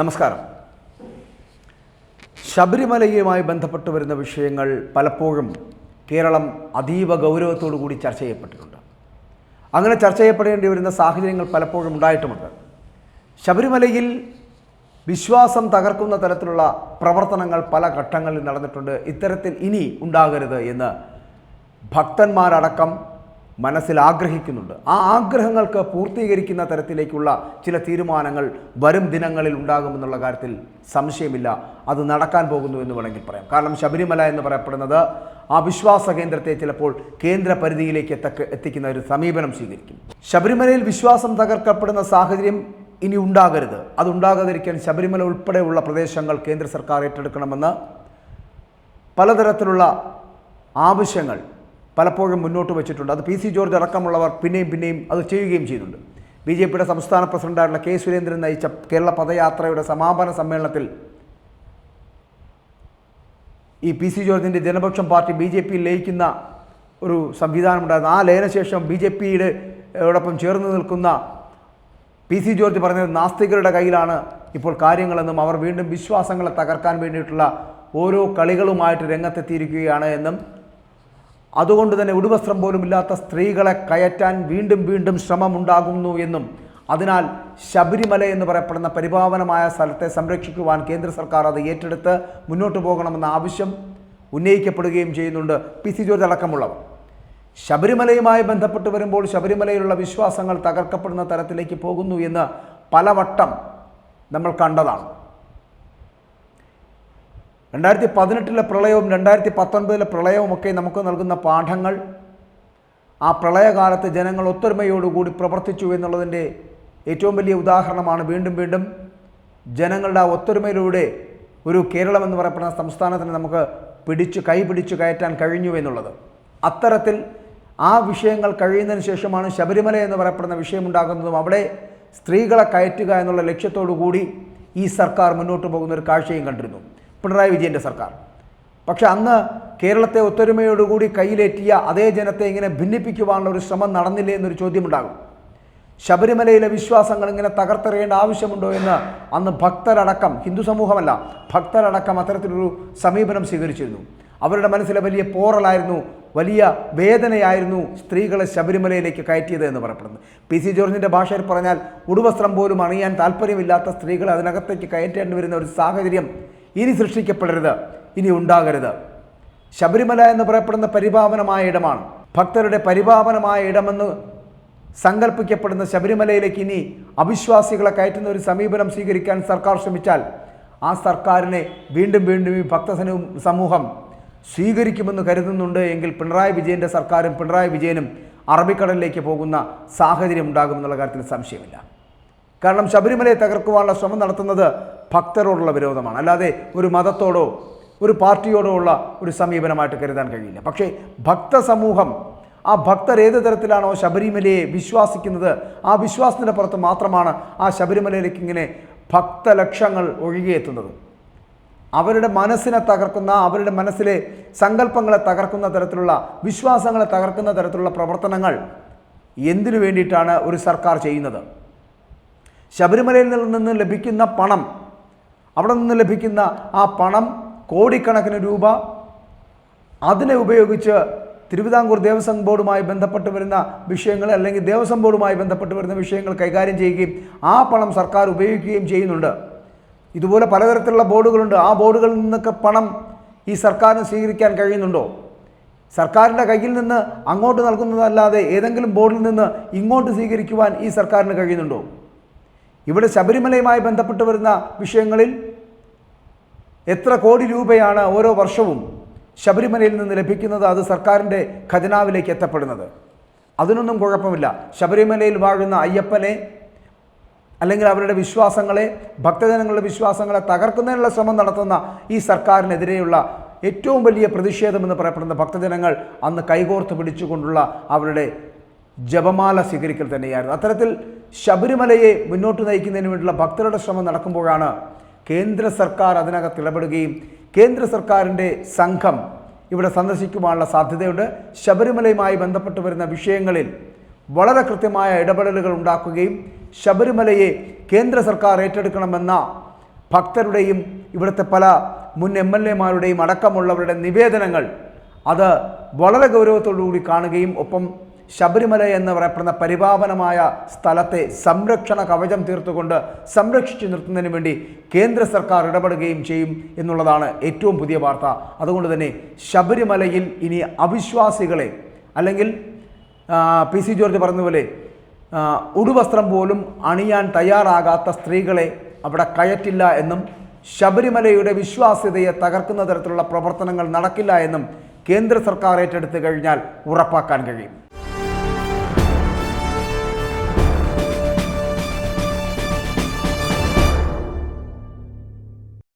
നമസ്കാരം. ശബരിമലയുമായി ബന്ധപ്പെട്ട് വരുന്ന വിഷയങ്ങൾ പലപ്പോഴും കേരളം അതീവ ഗൗരവത്തോടു കൂടി ചർച്ച ചെയ്യപ്പെട്ടിട്ടുണ്ട്. അങ്ങനെ ചർച്ച ചെയ്യപ്പെടേണ്ടി വരുന്ന സാഹചര്യങ്ങൾ പലപ്പോഴും ഉണ്ടായിട്ടുമുണ്ട്. ശബരിമലയിൽ വിശ്വാസം തകർക്കുന്ന തരത്തിലുള്ള പ്രവർത്തനങ്ങൾ പല ഘട്ടങ്ങളിൽ നടന്നിട്ടുണ്ട്. ഇത്തരത്തിൽ ഇനി ഉണ്ടാകരുത് എന്ന് ഭക്തന്മാരടക്കം മനസ്സിൽ ആഗ്രഹിക്കുന്നുണ്ട്. ആ ആഗ്രഹങ്ങൾക്ക് പൂർത്തീകരിക്കുന്ന തരത്തിലേക്കുള്ള ചില തീരുമാനങ്ങൾ വരും ദിനങ്ങളിൽ ഉണ്ടാകുമെന്നുള്ള കാര്യത്തിൽ സംശയമില്ല. അത് നടക്കാൻ പോകുന്നു എന്ന് വേണമെങ്കിൽ പറയാം. കാരണം ശബരിമല എന്ന് പറയപ്പെടുന്നത് ആ വിശ്വാസ കേന്ദ്രത്തെ ചിലപ്പോൾ കേന്ദ്ര പരിധിയിലേക്ക് എത്തിക്കുന്ന ഒരു സമീപനം സ്വീകരിക്കും. ശബരിമലയിൽ വിശ്വാസം തകർക്കപ്പെടുന്ന സാഹചര്യം ഇനി ഉണ്ടാകരുത്. അതുണ്ടാകാതിരിക്കാൻ ശബരിമല ഉൾപ്പെടെയുള്ള പ്രദേശങ്ങൾ കേന്ദ്ര സർക്കാർ ഏറ്റെടുക്കണമെന്ന് പലതരത്തിലുള്ള ആവശ്യങ്ങൾ പലപ്പോഴും മുന്നോട്ട് വെച്ചിട്ടുണ്ട്. അത് പി സി ജോർജ് അടക്കമുള്ളവർ പിന്നെയും അത് ചെയ്യുകയും ചെയ്യുന്നുണ്ട്. ബി.ജെ.പിയുടെ സംസ്ഥാന പ്രസിഡന്റായിട്ടുള്ള കെ സുരേന്ദ്രൻ നയിച്ച കേരള പദയാത്രയുടെ സമാപന സമ്മേളനത്തിൽ ഈ പി സി ജോർജിൻ്റെ ജനപക്ഷം പാർട്ടി ബി.ജെ.പിയിൽ ലയിക്കുന്ന ഒരു സംവിധാനമുണ്ടായിരുന്നു. ആ ലയനശേഷം ബി.ജെ.പിയോടൊപ്പം ചേർന്ന് നിൽക്കുന്ന പി സി ജോർജ് പറഞ്ഞത് നാസ്തികരുടെ കയ്യിലാണ് ഇപ്പോൾ കാര്യങ്ങളെന്നും അവർ വീണ്ടും വിശ്വാസങ്ങളെ തകർക്കാൻ വേണ്ടിയിട്ടുള്ള ഓരോ കളികളുമായിട്ട് രംഗത്തെത്തിയിരിക്കുകയാണ് എന്നും അതുകൊണ്ട് തന്നെ ഉടുവസ്ത്രം പോലും ഇല്ലാത്ത സ്ത്രീകളെ കയറ്റാൻ വീണ്ടും ശ്രമമുണ്ടാകുന്നു എന്നും അതിനാൽ ശബരിമല എന്ന് പറയപ്പെടുന്ന പരിപാവനമായ സ്ഥലത്തെ സംരക്ഷിക്കുവാൻ കേന്ദ്ര സർക്കാർ അത് ഏറ്റെടുത്ത് മുന്നോട്ട് പോകണമെന്ന ആവശ്യം ഉന്നയിക്കപ്പെടുകയും ചെയ്യുന്നുണ്ട് പി സി ജോർജ് അടക്കമുള്ളവർ. ശബരിമലയുമായി ബന്ധപ്പെട്ട് വരുമ്പോൾ ശബരിമലയിലുള്ള വിശ്വാസങ്ങൾ തകർക്കപ്പെടുന്ന തരത്തിലേക്ക് പോകുന്നു എന്ന് പലവട്ടം നമ്മൾ കണ്ടതാണ്. 2018 പ്രളയവും 2019 പ്രളയവുമൊക്കെ നമുക്ക് നൽകുന്ന പാഠങ്ങൾ, ആ പ്രളയകാലത്ത് ജനങ്ങൾ ഒത്തൊരുമയോടുകൂടി പ്രവർത്തിച്ചു എന്നുള്ളതിൻ്റെ ഏറ്റവും വലിയ ഉദാഹരണമാണ്. വീണ്ടും ജനങ്ങളുടെ ആ ഒത്തൊരുമയിലൂടെ ഒരു കേരളം എന്ന് പറയപ്പെടുന്ന സംസ്ഥാനത്തിന് നമുക്ക് കൈപിടിച്ചു കയറ്റാൻ കഴിഞ്ഞു എന്നുള്ളത്. അത്തരത്തിൽ ആ വിഷയങ്ങൾ കഴിയുന്നതിന് ശേഷമാണ് ശബരിമല എന്ന് പറയപ്പെടുന്ന വിഷയമുണ്ടാകുന്നതും അവിടെ സ്ത്രീകളെ കയറ്റുക എന്നുള്ള ലക്ഷ്യത്തോടു കൂടി ഈ സർക്കാർ മുന്നോട്ട് പോകുന്ന ഒരു കാഴ്ചയും കണ്ടിരുന്നു പിണറായി വിജയൻ്റെ സർക്കാർ. പക്ഷെ അന്ന് കേരളത്തെ ഒത്തൊരുമയോടുകൂടി കയ്യിലേറ്റിയ അതേ ജനത്തെ ഇങ്ങനെ ഭിന്നിപ്പിക്കുവാനുള്ള ഒരു ശ്രമം നടന്നില്ലേ എന്നൊരു ചോദ്യമുണ്ടാകും. ശബരിമലയിലെ വിശ്വാസങ്ങൾ ഇങ്ങനെ തകർത്തെറിയേണ്ട ആവശ്യമുണ്ടോ എന്ന് അന്ന് ഭക്തരടക്കം, ഹിന്ദു സമൂഹമല്ല ഭക്തരടക്കം അത്തരത്തിലൊരു സമീപനം സ്വീകരിച്ചിരുന്നു. അവരുടെ മനസ്സിലെ വലിയ പോറലായിരുന്നു, വലിയ വേദനയായിരുന്നു സ്ത്രീകളെ ശബരിമലയിലേക്ക് കയറ്റിയത് എന്ന് പറയപ്പെടുന്നത്. പി സി ജോർജിൻ്റെ ഭാഷയിൽ പറഞ്ഞാൽ ഉടുവസ്ത്രം പോലും അണിയാൻ താല്പര്യമില്ലാത്ത സ്ത്രീകളെ അതിനകത്തേക്ക് കയറ്റേണ്ടി വരുന്ന ഒരു സാഹചര്യം ഇനി സൃഷ്ടിക്കപ്പെടരുത്, ഇനി ഉണ്ടാകരുത്. ശബരിമല എന്ന് പറയപ്പെടുന്ന പരിപാവനമായ ഇടമാണ്. ഭക്തരുടെ പരിപാവനമായ ഇടമെന്ന് സങ്കല്പിക്കപ്പെടുന്ന ശബരിമലയിലേക്ക് ഇനി അവിശ്വാസികളെ കയറ്റുന്ന ഒരു സമീപനം സ്വീകരിക്കാൻ സർക്കാർ ശ്രമിച്ചാൽ ആ സർക്കാരിനെ വീണ്ടും ഈ സമൂഹം സ്വീകരിക്കുമെന്ന് കരുതുന്നുണ്ട് എങ്കിൽ പിണറായി വിജയൻ്റെ സർക്കാരും പിണറായി വിജയനും അറബിക്കടലിലേക്ക് പോകുന്ന സാഹചര്യം ഉണ്ടാകുമെന്നുള്ള കാര്യത്തിൽ സംശയമില്ല. കാരണം ശബരിമലയെ തകർക്കുവാനുള്ള ശ്രമം നടത്തുന്നത് ഭക്തരോടുള്ള വിരോധമാണ്, അല്ലാതെ ഒരു മതത്തോടോ ഒരു പാർട്ടിയോടോ ഉള്ള ഒരു സമീപനമായിട്ട് കരുതാൻ കഴിയില്ല. പക്ഷേ ഭക്തസമൂഹം, ആ ഭക്തർ ഏത് തരത്തിലാണോ ശബരിമലയെ വിശ്വസിക്കുന്നത് ആ വിശ്വാസത്തിൻ്റെ പുറത്ത് മാത്രമാണ് ആ ശബരിമലയിലേക്ക് ഇങ്ങനെ ഭക്തലക്ഷങ്ങൾ ഒഴുകിയെത്തുന്നത്. അവരുടെ മനസ്സിനെ തകർക്കുന്ന, അവരുടെ മനസ്സിലെ സങ്കല്പങ്ങളെ തകർക്കുന്ന തരത്തിലുള്ള, വിശ്വാസങ്ങളെ തകർക്കുന്ന തരത്തിലുള്ള പ്രവർത്തനങ്ങൾ എന്തിനു വേണ്ടിയിട്ടാണ് ഒരു സർക്കാർ ചെയ്യുന്നത്? ശബരിമലയിൽ നിന്ന് ലഭിക്കുന്ന പണം, അവിടെ നിന്ന് ലഭിക്കുന്ന ആ പണം കോടിക്കണക്കിന് രൂപ അതിനെ ഉപയോഗിച്ച് തിരുവിതാംകൂർ ദേവസ്വം ബോർഡുമായി ബന്ധപ്പെട്ട് വരുന്ന വിഷയങ്ങൾ അല്ലെങ്കിൽ ദേവസ്വം ബോർഡുമായി ബന്ധപ്പെട്ട് വരുന്ന വിഷയങ്ങൾ കൈകാര്യം ചെയ്യുകയും ആ പണം സർക്കാർ ഉപയോഗിക്കുകയും ചെയ്യുന്നുണ്ട്. ഇതുപോലെ പലതരത്തിലുള്ള ബോർഡുകളുണ്ട്. ആ ബോർഡുകളിൽ നിന്നൊക്കെ പണം ഈ സർക്കാരിന് സ്വീകരിക്കാൻ കഴിയുന്നുണ്ടോ? സർക്കാരിൻ്റെ കയ്യിൽ നിന്ന് അങ്ങോട്ട് നൽകുന്നതല്ലാതെ ഏതെങ്കിലും ബോർഡിൽ നിന്ന് ഇങ്ങോട്ട് സ്വീകരിക്കുവാൻ ഈ സർക്കാരിന് കഴിയുന്നുണ്ടോ? ഇവിടെ ശബരിമലയുമായി ബന്ധപ്പെട്ട് വരുന്ന വിഷയങ്ങളിൽ എത്ര കോടി രൂപയാണ് ഓരോ വർഷവും ശബരിമലയിൽ നിന്ന് ലഭിക്കുന്നത്, അത് സർക്കാരിൻ്റെ ഖജനാവിലേക്ക് എത്തപ്പെടുന്നത്? അതിനൊന്നും കുഴപ്പമില്ല. ശബരിമലയിൽ വാഴുന്ന അയ്യപ്പനെ അല്ലെങ്കിൽ അവരുടെ വിശ്വാസങ്ങളെ, ഭക്തജനങ്ങളുടെ വിശ്വാസങ്ങളെ തകർക്കുന്നതിനുള്ള ശ്രമം നടത്തുന്ന ഈ സർക്കാരിനെതിരെയുള്ള ഏറ്റവും വലിയ പ്രതിഷേധമെന്ന് പറയപ്പെടുന്ന ഭക്തജനങ്ങൾ അന്ന് കൈകോർത്ത് പിടിച്ചുകൊണ്ടുള്ള അവരുടെ ജപമാല സ്വീകരിക്കൽ തന്നെയായിരുന്നു. അത്തരത്തിൽ ശബരിമലയെ മുന്നോട്ട് നയിക്കുന്നതിന് വേണ്ടിയുള്ള ഭക്തരുടെ ശ്രമം നടക്കുമ്പോഴാണ് കേന്ദ്ര സർക്കാർ അതിനകത്ത് ഇടപെടുകയും കേന്ദ്ര സർക്കാരിൻ്റെ സംഘം ഇവിടെ സന്ദർശിക്കുവാനുള്ള സാധ്യതയുണ്ട്. ശബരിമലയുമായി ബന്ധപ്പെട്ട് വരുന്ന വിഷയങ്ങളിൽ വളരെ കൃത്യമായ ഇടപെടലുകൾ ഉണ്ടാക്കുകയും ശബരിമലയെ കേന്ദ്ര സർക്കാർ ഏറ്റെടുക്കണമെന്ന ഭക്തരുടെയും ഇവിടുത്തെ പല മുൻ MLA-മാരുടെയും അടക്കമുള്ളവരുടെ നിവേദനങ്ങൾ അത് വളരെ ഗൗരവത്തോടുകൂടി കാണുകയും ഒപ്പം ശബരിമല എന്ന് പറയപ്പെടുന്ന പരിപാവനമായ സ്ഥലത്തെ സംരക്ഷണ കവചം തീർത്തുകൊണ്ട് സംരക്ഷിച്ചു നിർത്തുന്നതിന് വേണ്ടി കേന്ദ്ര സർക്കാർ ഇടപെടുകയും ചെയ്യും എന്നുള്ളതാണ് ഏറ്റവും പുതിയ വാർത്ത. അതുകൊണ്ട് തന്നെ ശബരിമലയിൽ ഇനി അവിശ്വാസികളെ അല്ലെങ്കിൽ PC ജോർജ് പറഞ്ഞതുപോലെ ഉടുവസ്ത്രം പോലും അണിയാൻ തയ്യാറാകാത്ത സ്ത്രീകളെ അവിടെ കയറ്റില്ല എന്നും ശബരിമലയുടെ വിശ്വാസ്യതയെ തകർക്കുന്ന തരത്തിലുള്ള പ്രവർത്തനങ്ങൾ നടക്കില്ല എന്നും കേന്ദ്ര സർക്കാർ ഏറ്റെടുത്തു കഴിഞ്ഞാൽ ഉറപ്പാക്കാൻ കഴിയും.